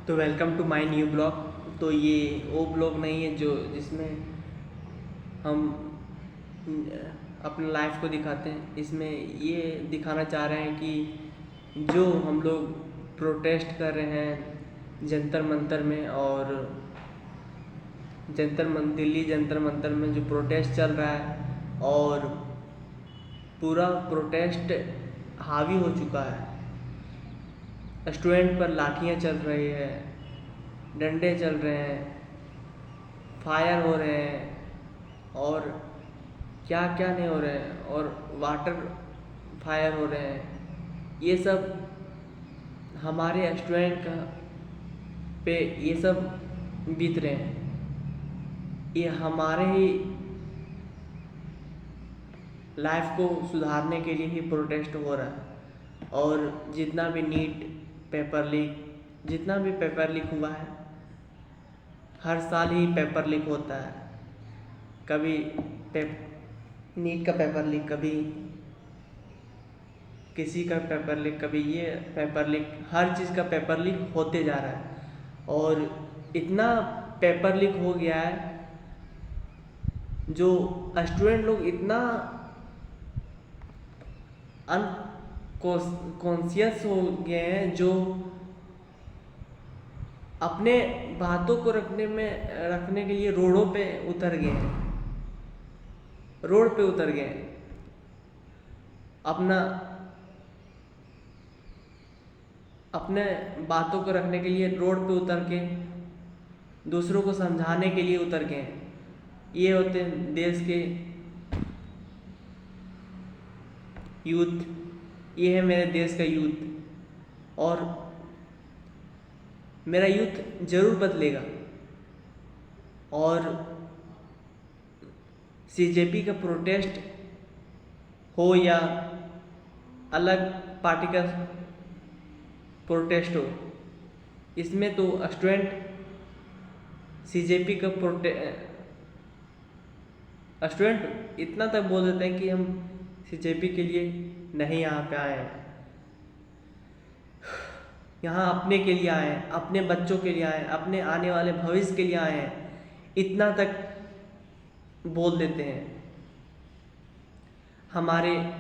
तो welcome to my new blog. तो ये वो ब्लॉग नहीं है जो जिसमें हम अपने लाइफ को दिखाते हैं। इसमें ये दिखाना चाह रहे हैं कि जो हम लोग प्रोटेस्ट कर रहे हैं जंतर मंतर में, और दिल्ली जंतर मंतर में जो प्रोटेस्ट चल रहा है, और पूरा प्रोटेस्ट हावी हो चुका है। स्टूडेंट पर लाठियाँ चल रही है, डंडे चल रहे हैं, फायर हो रहे हैं, और क्या क्या नहीं हो रहे हैं, और वाटर फायर हो रहे हैं। ये सब हमारे स्टूडेंट का पे ये सब बीत रहे हैं। ये हमारे ही लाइफ को सुधारने के लिए ही प्रोटेस्ट हो रहा है। और जितना भी जितना भी पेपर लीक हुआ है, हर साल ही पेपर लीक होता है। कभी नीट का पेपर लीक, कभी किसी का पेपर लीक, कभी ये पेपर लीक, हर चीज़ का पेपर लीक होते जा रहा है। और इतना पेपर लीक हो गया है, जो स्टूडेंट लोग इतना अनकॉन्शियस हो गए हैं, जो अपने बातों को रखने के लिए रोड पे उतर गए हैं। अपने बातों को रखने के लिए रोड पे उतर के दूसरों को समझाने के लिए उतर गए हैं। ये होते हैं देश के यूथ। ये है मेरे देश का यूथ, और मेरा यूथ जरूर बदलेगा। और सीजेपी का प्रोटेस्ट हो या अलग पार्टी का प्रोटेस्ट हो, इसमें तो स्टूडेंट सीजेपी का स्टूडेंट इतना तक बोल देते हैं कि हम सीजेपी के लिए नहीं यहाँ पे आए हैं, यहाँ अपने के लिए आए हैं, अपने बच्चों के लिए आए हैं, अपने आने वाले भविष्य के लिए आए हैं। इतना तक बोल देते हैं। हमारे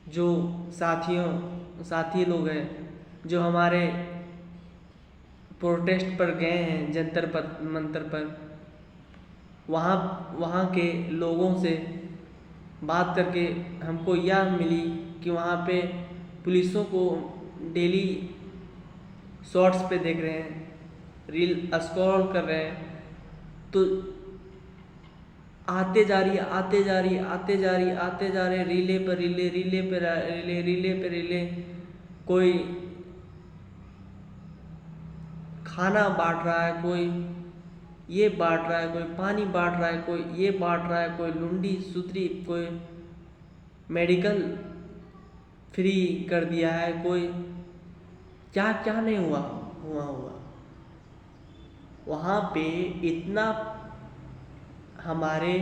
जो साथी लोग हैं, जो हमारे प्रोटेस्ट पर गए हैं जंतर मंतर पर, वहाँ के लोगों से बात करके हमको यह मिली कि वहाँ पे पुलिसों को डेली शॉर्ट्स पे देख रहे हैं, रील स्क्रॉल कर रहे हैं, तो आते जा रही रीले पे रीले। कोई खाना बांट रहा है, कोई ये बांट रहा है, कोई पानी बांट रहा है, कोई ये बांट रहा है, कोई लुंडी सुतरी, कोई मेडिकल फ्री कर दिया है, कोई क्या क्या नहीं हुआ। वहाँ पे इतना हमारे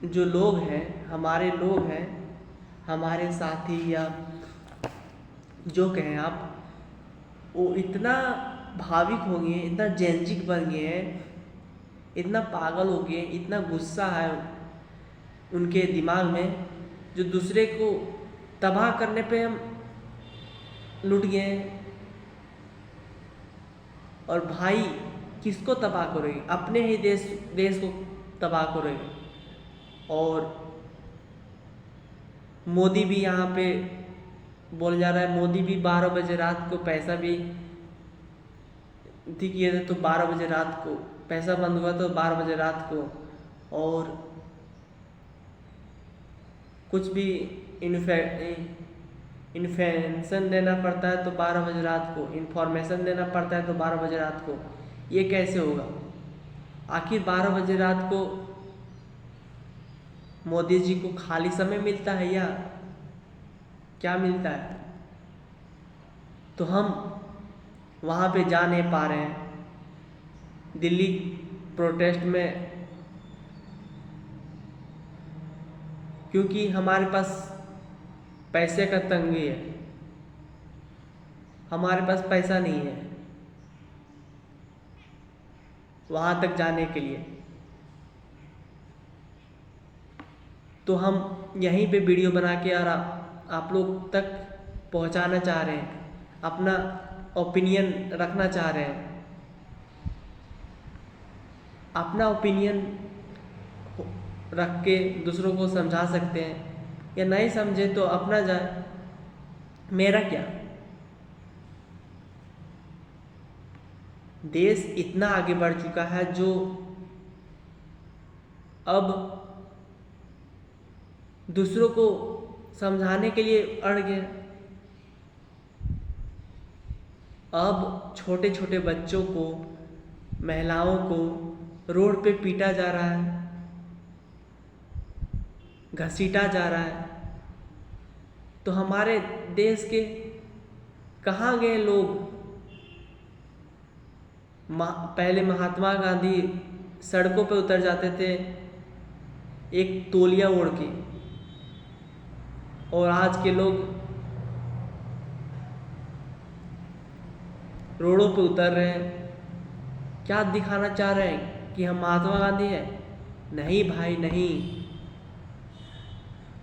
जो लोग हैं, हमारे साथी या जो कहें आप, वो इतना भाविक हो गए, इतना जेंजिक बन गए हैं, इतना पागल हो गए, इतना गुस्सा है उनके दिमाग में, जो दूसरे को तबाह करने पे हम लुट गए हैं। और भाई किसको तबाह करेंगे? अपने ही देश को तबाह करेंगे। और मोदी भी यहाँ पे बोल जा रहा है, मोदी भी 12 बजे रात को पैसा भी ठीक किए थे, तो 12 बजे रात को पैसा बंद हुआ, तो 12 बजे रात को, और कुछ भी इन्फॉर्मेशन देना पड़ता है तो 12 बजे रात को, इन्फॉर्मेशन देना पड़ता है तो 12 बजे रात को। ये कैसे होगा? आखिर 12 बजे रात को मोदी जी को खाली समय मिलता है या क्या मिलता है? तो हम वहाँ पे जा नहीं पा रहे हैं दिल्ली प्रोटेस्ट में, क्योंकि हमारे पास पैसे का तंगी है। हमारे पास पैसा नहीं है वहाँ तक जाने के लिए, तो हम यहीं पे वीडियो बना के और आप लोग तक पहुँचाना चाह रहे हैं, अपना ओपिनियन रखना चाह रहे हैं। अपना ओपिनियन रख के दूसरों को समझा सकते हैं, या नहीं समझे तो अपना जाए, मेरा क्या। देश इतना आगे बढ़ चुका है जो अब दूसरों को समझाने के लिए अड़ गए। अब छोटे छोटे बच्चों को, महिलाओं को रोड पे पीटा जा रहा है, घसीटा जा रहा है। तो हमारे देश के कहाँ गए लोग? पहले महात्मा गांधी सड़कों पे उतर जाते थे एक तौलिया ओढ़ के, और आज के लोग रोडों पे उतर रहे हैं। क्या दिखाना चाह रहे हैं कि हम महात्मा गांधी हैं? नहीं भाई नहीं।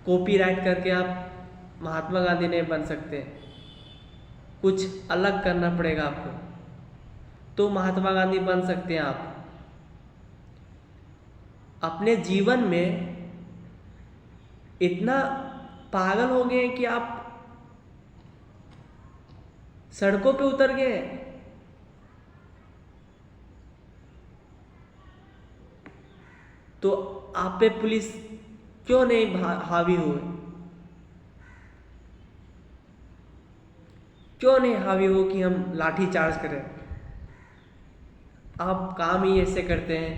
कॉपीराइट करके आप महात्मा गांधी नहीं बन सकते, कुछ अलग करना पड़ेगा आपको, तो महात्मा गांधी बन सकते हैं आप। अपने जीवन में इतना पागल हो गए कि आप सड़कों पे उतर गए। तो आप पे पुलिस क्यों नहीं हावी हुए? क्यों नहीं हावी हो कि हम लाठी चार्ज करें? आप काम ही ऐसे करते हैं,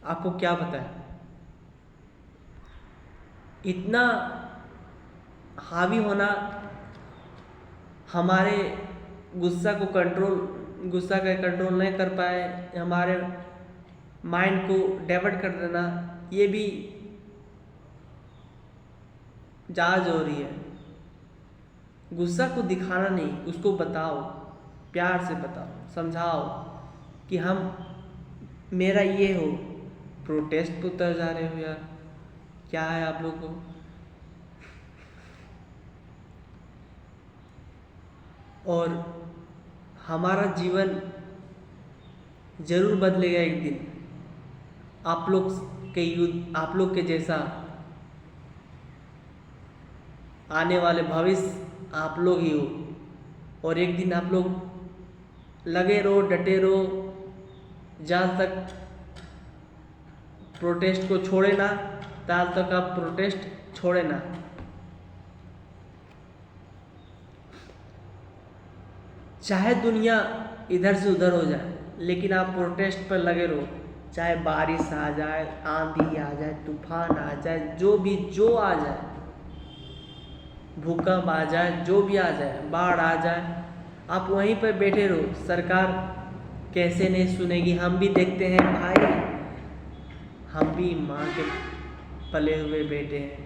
आपको क्या पता है? इतना हावी होना हमारे गुस्सा का कंट्रोल नहीं कर पाए, हमारे माइंड को डाइवर्ट कर देना, ये भी जायज़ हो रही है। गुस्सा को दिखाना नहीं, उसको बताओ, प्यार से बताओ, समझाओ कि मेरा ये हो। प्रोटेस्ट पे उतर जा रहे हो यार, क्या है आप लोग को? और हमारा जीवन जरूर बदलेगा एक दिन। आप लोग के जैसा आने वाले भविष्य आप लोग ही हो, और एक दिन आप लोग लगे रहो, डटे रहो, जहाँ तक प्रोटेस्ट को छोड़े ना, तब तक आप प्रोटेस्ट छोड़े ना। चाहे दुनिया इधर से उधर हो जाए, लेकिन आप प्रोटेस्ट पर लगे रहो। चाहे बारिश आ जाए, आंधी आ जाए, तूफान आ जाए, जो आ जाए, भूकंप आ जाए, जो भी आ जाए, बाढ़ आ जाए, आप वहीं पर बैठे रहो। सरकार कैसे नहीं सुनेगी? हम भी देखते हैं भाई, हम भी माँ के पले हुए बेटे हैं,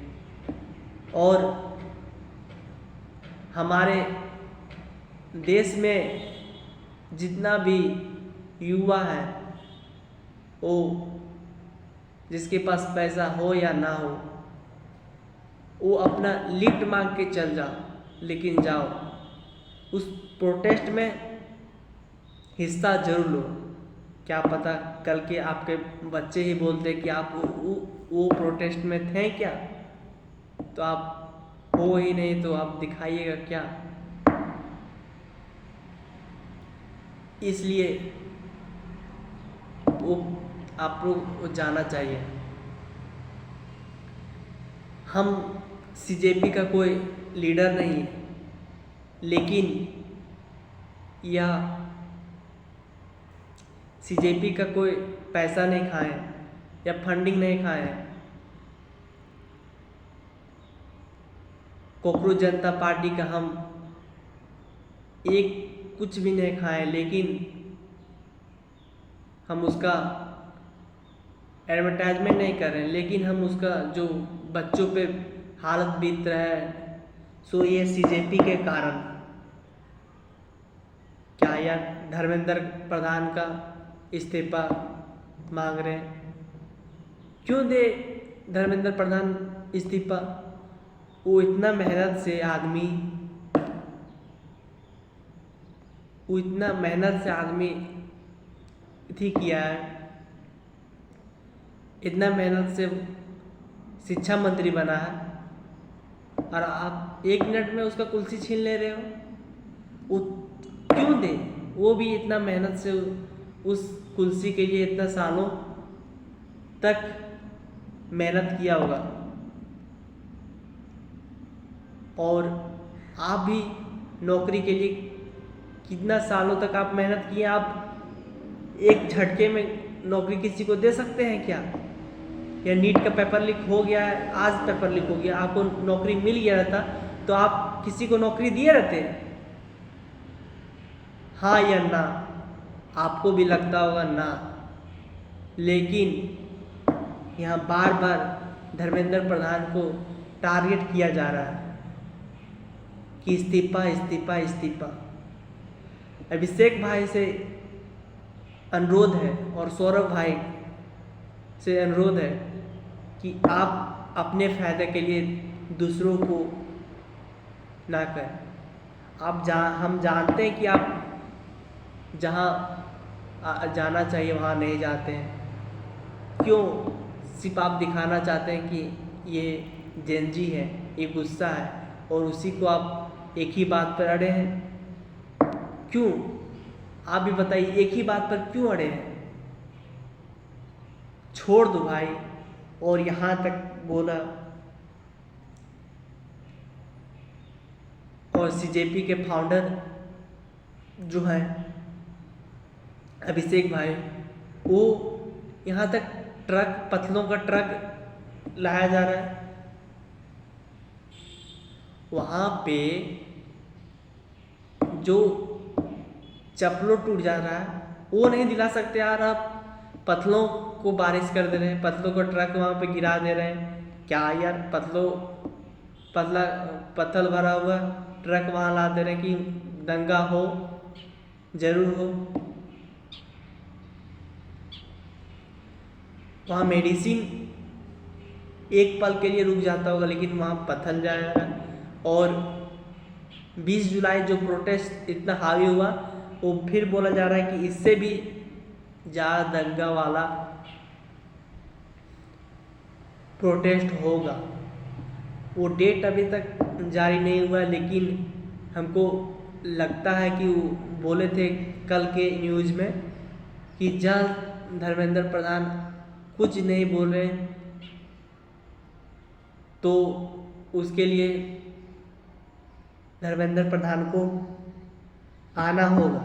और हमारे देश में जितना भी युवा है, वो जिसके पास पैसा हो या ना हो, वो अपना लिफ्ट मांग के चल जाओ, लेकिन जाओ उस प्रोटेस्ट में हिस्सा जरूर लो। क्या पता कल के आपके बच्चे ही बोलते कि आप वो प्रोटेस्ट में थे क्या? तो आप हो ही नहीं, तो आप दिखाइएगा क्या? इसलिए वो आप लोग को जाना चाहिए। हम सीजेपी का कोई लीडर नहीं है, लेकिन यह सीजेपी का कोई पैसा नहीं खाए या फंडिंग नहीं खाए। कॉकरोच जनता पार्टी का हम एक कुछ भी नहीं खाए, लेकिन हम उसका एडवर्टाइजमेंट नहीं कर रहे हैं, लेकिन हम उसका जो बच्चों पे हालत बीत रहा है, सो ये सीजेपी के कारण। क्या यार धर्मेंद्र प्रधान का इस्तीफा मांग रहे हैं? क्यों दे धर्मेंद्र प्रधान इस्तीफा? वो इतना मेहनत से आदमी थी किया है, इतना मेहनत से शिक्षा मंत्री बना है, और आप 1 मिनट में उसका कुर्सी छीन ले रहे हो। वो क्यों दे? वो भी इतना मेहनत से उस कुर्सी के लिए इतना सालों तक मेहनत किया होगा, और आप भी नौकरी के लिए कितना सालों तक आप मेहनत किए। आप एक झटके में नौकरी किसी को दे सकते हैं क्या? या नीट का पेपर लीक हो गया है, आज पेपर लीक हो गया, आपको नौकरी मिल गया रहता तो आप किसी को नौकरी दिए रहते? हाँ या ना? आपको भी लगता होगा ना। लेकिन यहाँ बार बार धर्मेंद्र प्रधान को टारगेट किया जा रहा है कि इस्तीफा इस्तीफा इस्तीफा। अभिषेक भाई से अनुरोध है और सौरभ भाई से अनुरोध है कि आप अपने फ़ायदे के लिए दूसरों को ना करें। हम जानते हैं कि आप जहाँ जाना चाहिए वहाँ नहीं जाते हैं। क्यों? सिर्फ आप दिखाना चाहते हैं कि ये जेनजी है, ये गुस्सा है, और उसी को आप एक ही बात पर अड़े हैं। क्यों? आप भी बताइए, एक ही बात पर क्यों अड़े हैं? छोड़ दो भाई। और यहाँ तक बोला, और सीजेपी के फाउंडर जो है अभिषेक भाई, वो यहाँ तक पतलों का ट्रक लाया जा रहा है। वहाँ पे जो चप्पलों टूट जा रहा है वो नहीं दिला सकते यार। आप पतलों को बारिश कर दे रहे हैं, पतलों का ट्रक वहाँ पे गिरा दे रहे हैं। क्या यार पत्थर भरा हुआ ट्रक वहाँ ला दे रहे हैं कि दंगा हो, जरूर हो। वहाँ मेडिसिन एक पल के लिए रुक जाता होगा, लेकिन वहाँ पत्थर जा रहा है। और 20 जुलाई जो प्रोटेस्ट इतना हावी हुआ, वो फिर बोला जा रहा है कि इससे भी ज़्यादा दंगा वाला प्रोटेस्ट होगा। वो डेट अभी तक जारी नहीं हुआ, लेकिन हमको लगता है कि वो बोले थे कल के न्यूज़ में कि जल्द धर्मेंद्र प्रधान कुछ नहीं बोल रहे तो उसके लिए धर्मेंद्र प्रधान को आना होगा।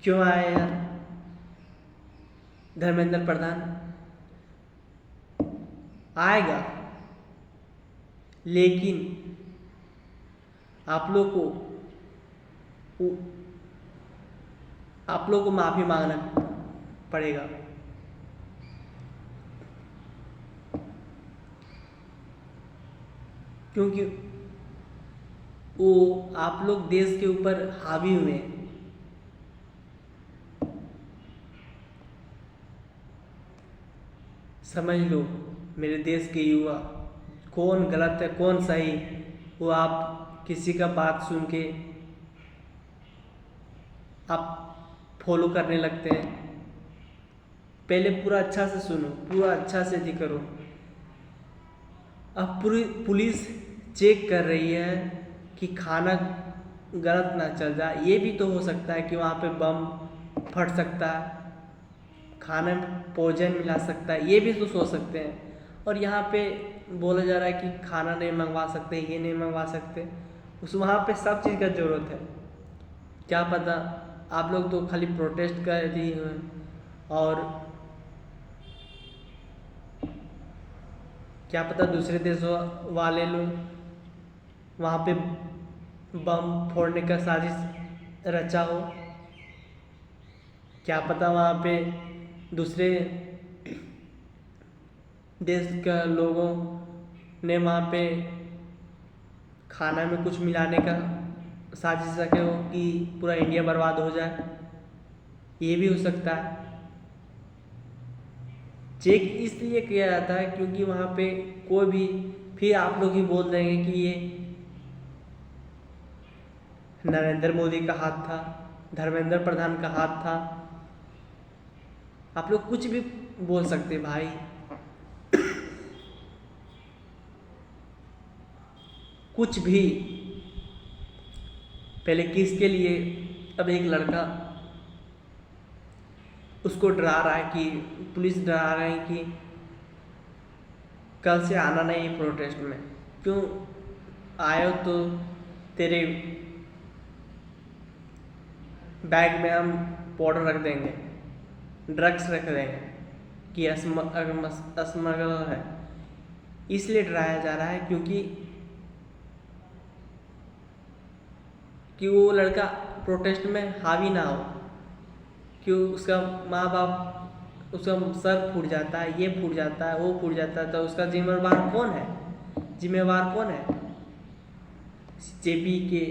क्यों आए यार धर्मेंद्र प्रधान? आएगा, लेकिन आप लोग को माफ़ी मांगना पड़ेगा। क्योंकि वो आप लोग देश के ऊपर हावी हुए हैं। समझ लो मेरे देश के युवा, कौन गलत है कौन सही, वो आप किसी का बात सुन के आप फॉलो करने लगते हैं। पहले पूरा अच्छा से सुनो, पूरा अच्छा से जी करो। अब पूरी पुलिस चेक कर रही है कि खाना गलत ना चल जाए। ये भी तो हो सकता है कि वहाँ पे बम फट सकता है, खाने में पॉइजन मिला सकता है, ये भी तो सोच सकते हैं। और यहाँ पे बोला जा रहा है कि खाना नहीं मंगवा सकते, ये नहीं मंगवा सकते। वहाँ पे सब चीज़ का ज़रूरत है। क्या पता आप लोग तो खाली प्रोटेस्ट कर दिए हैं, और क्या पता दूसरे देशों वाले लोग वहाँ पे बम फोड़ने का साजिश रचा हो। क्या पता वहाँ पे दूसरे देश के लोगों ने वहाँ पे खाना में कुछ मिलाने का साजिश रखे हो कि पूरा इंडिया बर्बाद हो जाए, ये भी हो सकता है। चेक इसलिए किया जाता है क्योंकि वहाँ पे कोई भी, फिर आप लोग ही बोल देंगे कि ये नरेंद्र मोदी का हाथ था, धर्मेंद्र प्रधान का हाथ था। आप लोग कुछ भी बोल सकते भाई। कुछ भी। पहले किसके लिए, अब एक लड़का उसको डरा रहा है कि पुलिस डरा रहे हैं कि कल से आना नहीं प्रोटेस्ट में, क्यों आए हो तो तेरे बैग में हम पाउडर रख देंगे, ड्रग्स रख देंगे कि स्मगलर है। इसलिए डराया जा रहा है कि वो लड़का प्रोटेस्ट में हावी ना हो, क्यों उसका माँ बाप, उसका सर फूट जाता है, ये फूट जाता है, वो फूट जाता है, तो उसका जिम्मेवार कौन है? जेपी के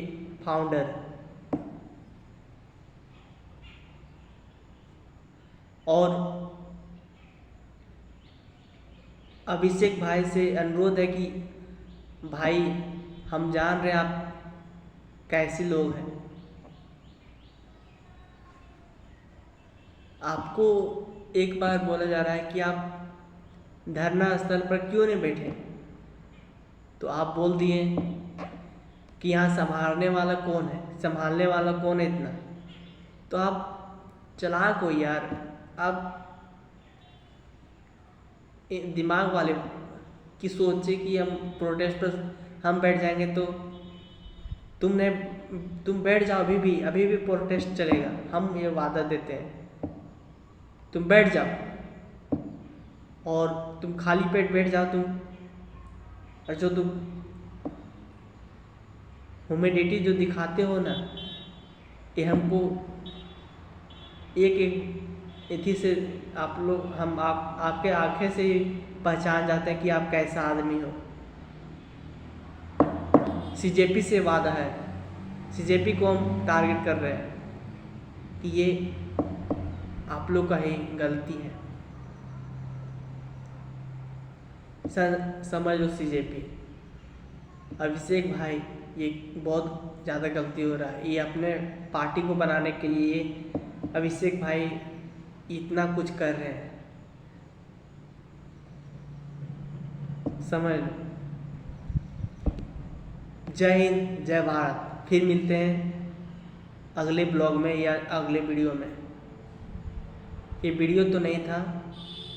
फाउंडर। और अभिषेक भाई से अनुरोध है कि भाई हम जान रहे हैं आप कैसे लोग हैं, आपको एक बार बोला जा रहा है कि आप धरना स्थल पर क्यों नहीं बैठे, तो आप बोल दिए कि यहाँ संभालने वाला कौन है इतना। तो आप चालाक हो यार, आप दिमाग वाले की सोचे कि हम प्रोटेस्ट पर हम बैठ जाएंगे, तो तुम बैठ जाओ, अभी भी प्रोटेस्ट चलेगा, हम ये वादा देते हैं। तुम बैठ जाओ और तुम खाली पेट बैठ जाओ तुम, और जो तुम ह्यूमिडिटी जो दिखाते हो ना, ये हमको एक इसी से आप लोग आपके आंखें से ही पहचान जाते हैं कि आप कैसा आदमी हो। सीजेपी से वादा है, सीजेपी को हम टारगेट कर रहे हैं कि ये आप लोग का ही गलती है। समझ लो सीजेपी, अभिषेक भाई ये बहुत ज़्यादा गलती हो रहा है। ये अपने पार्टी को बनाने के लिए अभिषेक भाई इतना कुछ कर रहे हैं, समझ लो। जय हिंद, जय भारत। फिर मिलते हैं अगले ब्लॉग में या अगले वीडियो में। ये वीडियो तो नहीं था,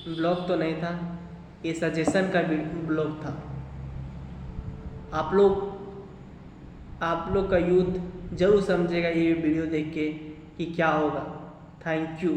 ब्लॉग तो नहीं था, ये सजेशन का ब्लॉग था। आप लोग का यूथ जरूर समझेगा ये वीडियो देख के कि क्या होगा। Thank you.